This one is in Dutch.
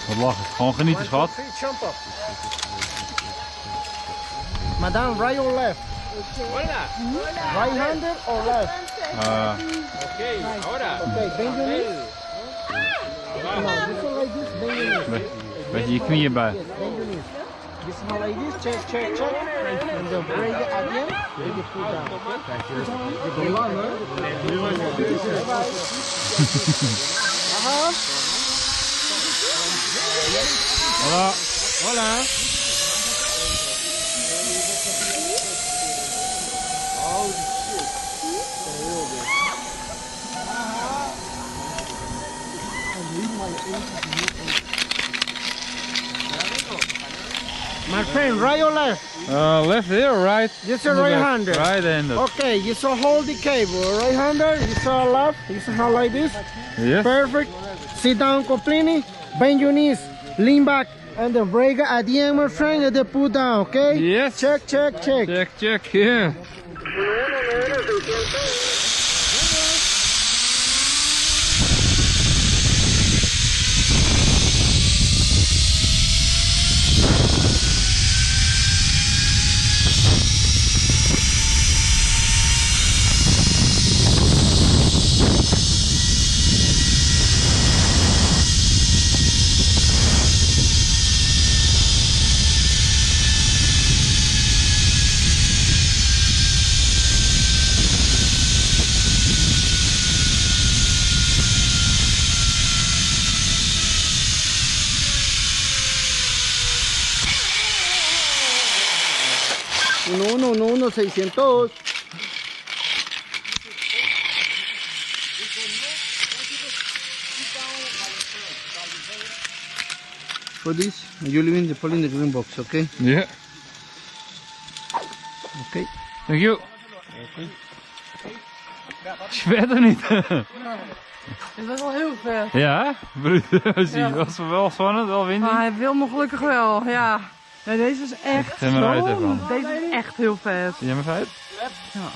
Wat lachen. Gewoon genieten, schat. Madame, right or left? Right-handed or left? Okay, ahora. Okay, bend your knees. No, this one like this, bend your knees. Beetje je knieën bij. Yes, bend your knees. This one like this, check, check, check. And then break it again, and you put down. Voilà. Voilà. My friend, right or left? Left here, right? This is right-handed. Right-handed. Okay, you saw hold the cable. Right-hander, you saw left, you saw how like this. Yes. Perfect. Sit down completely, bend your knees, lean back, and then break it at the end, my friend, and then pull down, okay? Yes. Check, check, check. Check, check, yeah. Uno, 600. For this, you leave the pole in the green box, okay? Ja. Okay. Thank you. Verder niet. Het was wel heel vet. Ja, was wel spannend, wel windy. Maar hij wil me gelukkig wel, ja. Ja, deze is echt Geef maar uit zo. ervan. Deze is echt heel vet. Zie jij me feit? Ja.